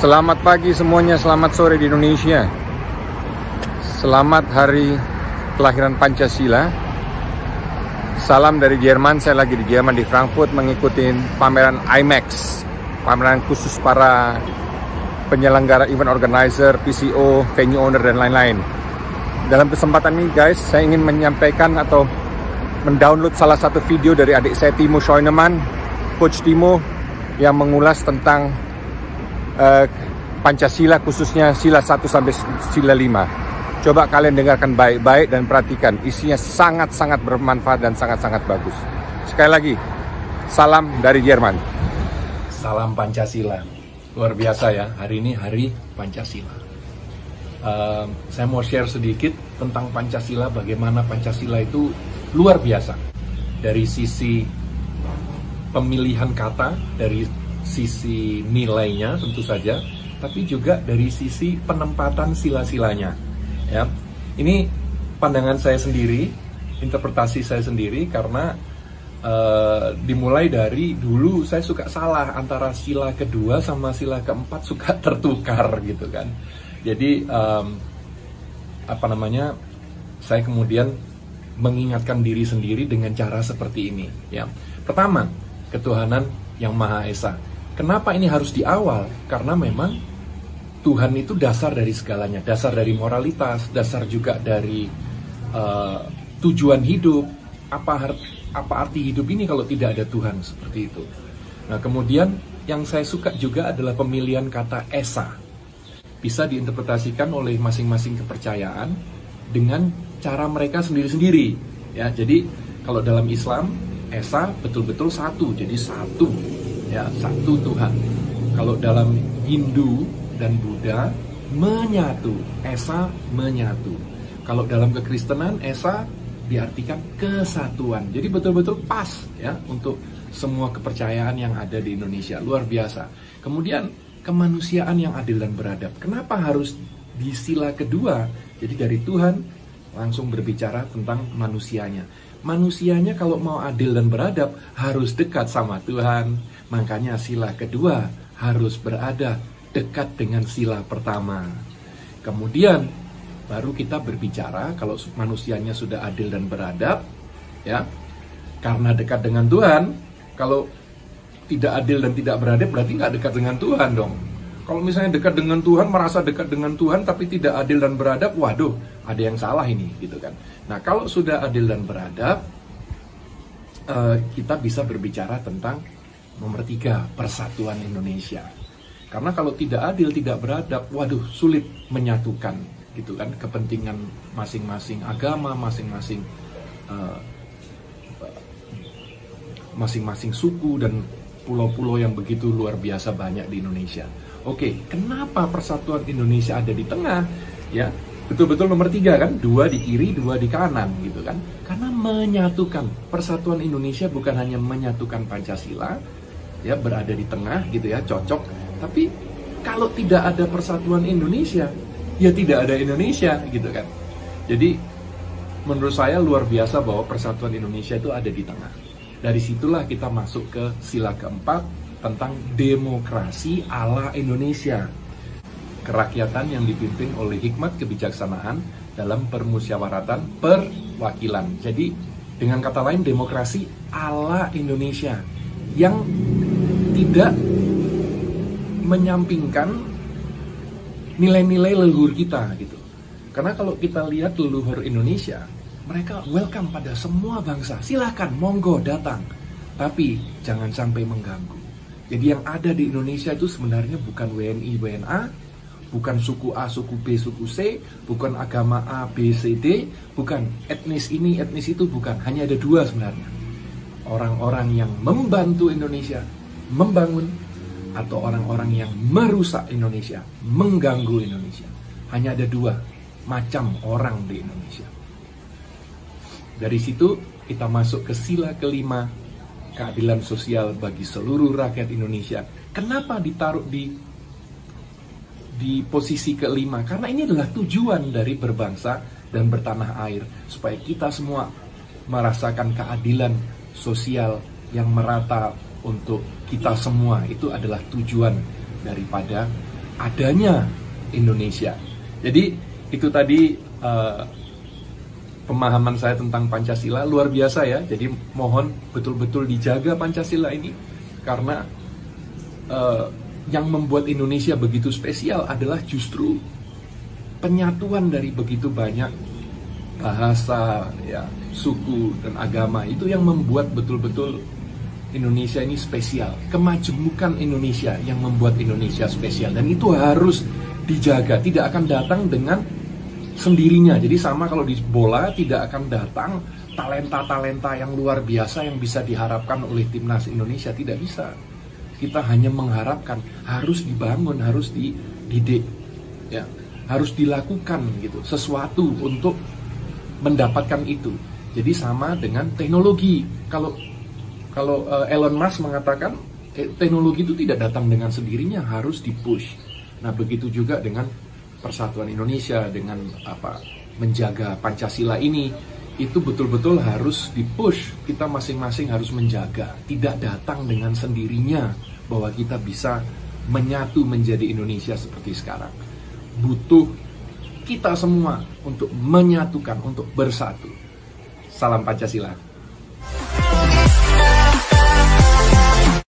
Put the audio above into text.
Selamat pagi semuanya, selamat sore di Indonesia. Selamat hari kelahiran Pancasila. Salam dari Jerman, saya lagi di Jerman di Frankfurt mengikuti pameran IMAX, pameran khusus para penyelenggara, event organizer, PCO, venue owner, dan lain-lain. Dalam kesempatan ini guys, saya ingin menyampaikan atau mendownload salah satu video dari adik saya Timo Scheunemann, Coach Timo, yang mengulas tentang Pancasila, khususnya sila 1 sampai sila 5. Coba kalian dengarkan baik-baik dan perhatikan, isinya sangat-sangat bermanfaat dan sangat-sangat bagus. Sekali lagi, salam dari Jerman. Salam Pancasila. Luar biasa ya, hari ini hari Pancasila. Saya mau share sedikit tentang Pancasila, bagaimana Pancasila itu luar biasa. Dari sisi pemilihan kata, dari sisi nilainya tentu saja, tapi juga dari sisi penempatan sila-silanya. Ya, ini pandangan saya sendiri, interpretasi saya sendiri, karena dimulai dari dulu saya suka salah antara sila kedua sama sila keempat, suka tertukar gitu kan. Jadi saya kemudian mengingatkan diri sendiri dengan cara seperti ini. Ya, pertama, ketuhanan yang Maha Esa. Kenapa ini harus di awal? Karena memang Tuhan itu dasar dari segalanya, dasar dari moralitas, dasar juga dari tujuan hidup. Apa arti hidup ini kalau tidak ada Tuhan, seperti itu. Nah, kemudian yang saya suka juga adalah pemilihan kata Esa. Bisa diinterpretasikan oleh masing-masing kepercayaan dengan cara mereka sendiri-sendiri. Ya, jadi kalau dalam Islam, Esa betul-betul satu, jadi satu. Ya, satu Tuhan. Kalau dalam Hindu dan Buddha, menyatu, Esa menyatu. Kalau dalam kekristenan, Esa diartikan kesatuan. Jadi betul-betul pas ya untuk semua kepercayaan yang ada di Indonesia. Luar biasa. Kemudian kemanusiaan yang adil dan beradab. Kenapa harus di sila kedua? Jadi dari Tuhan langsung berbicara tentang manusianya. Manusianya kalau mau adil dan beradab harus dekat sama Tuhan. Makanya sila kedua harus berada dekat dengan sila pertama. Kemudian baru kita berbicara kalau manusianya sudah adil dan beradab, ya. Karena dekat dengan Tuhan. Kalau tidak adil dan tidak beradab berarti nggak dekat dengan Tuhan dong. Kalau misalnya dekat dengan Tuhan, merasa dekat dengan Tuhan tapi tidak adil dan beradab, waduh, ada yang salah ini, gitu kan. Nah, kalau sudah adil dan beradab, kita bisa berbicara tentang nomor 3, persatuan Indonesia. Karena kalau tidak adil, tidak beradab, waduh, sulit menyatukan, gitu kan, kepentingan masing-masing agama, masing-masing suku dan pulau-pulau yang begitu luar biasa banyak di Indonesia. Oke, kenapa persatuan Indonesia ada di tengah? Ya, betul-betul nomor 3 kan, 2 di kiri, 2 di kanan, gitu kan. Karena menyatukan, persatuan Indonesia bukan hanya menyatukan Pancasila, ya, berada di tengah, gitu ya, cocok. Tapi kalau tidak ada persatuan Indonesia, ya tidak ada Indonesia, gitu kan. Jadi menurut saya luar biasa bahwa persatuan Indonesia itu ada di tengah. Dari situlah kita masuk ke sila keempat tentang demokrasi ala Indonesia. Kerakyatan yang dipimpin oleh hikmat kebijaksanaan dalam permusyawaratan perwakilan. Jadi dengan kata lain, demokrasi ala Indonesia yang tidak menyampingkan nilai-nilai leluhur kita, gitu. Karena kalau kita lihat leluhur Indonesia, mereka welcome pada semua bangsa. Silakan, monggo datang. Tapi jangan sampai mengganggu. Jadi yang ada di Indonesia itu sebenarnya bukan WNI, WNA, bukan suku A, suku B, suku C, bukan agama A, B, C, D, bukan etnis ini, etnis itu, bukan. Hanya ada 2 sebenarnya. Orang-orang yang membantu Indonesia membangun, atau orang-orang yang merusak Indonesia, mengganggu Indonesia. Hanya ada 2 macam orang di Indonesia. Dari situ kita masuk ke sila kelima, keadilan sosial bagi seluruh rakyat Indonesia. Kenapa ditaruh di posisi kelima? Karena ini adalah tujuan dari berbangsa dan bertanah air, supaya kita semua merasakan keadilan sosial yang merata untuk kita semua. Itu adalah tujuan daripada adanya Indonesia. Jadi itu tadi pemahaman saya tentang Pancasila, luar biasa ya. Jadi mohon betul-betul dijaga Pancasila ini, karena yang membuat Indonesia begitu spesial adalah justru penyatuan dari begitu banyak bahasa, ya, suku dan agama. Itu yang membuat betul-betul Indonesia ini spesial. Kemajemukan Indonesia yang membuat Indonesia spesial, dan itu harus dijaga. Tidak akan datang dengan sendirinya. Jadi sama kalau di bola, tidak akan datang talenta-talenta yang luar biasa yang bisa diharapkan oleh timnas Indonesia. Tidak bisa. Kita hanya mengharapkan, harus dibangun, harus dididik, ya, harus dilakukan gitu sesuatu untuk mendapatkan itu. Jadi sama dengan teknologi. Kalau Elon Musk mengatakan teknologi itu tidak datang dengan sendirinya, harus dipush. Nah, begitu juga dengan persatuan Indonesia, dengan menjaga Pancasila ini, itu betul-betul harus dipush. Kita masing-masing harus menjaga, tidak datang dengan sendirinya bahwa kita bisa menyatu menjadi Indonesia seperti sekarang. Butuh kita semua untuk menyatukan, untuk bersatu. Salam Pancasila.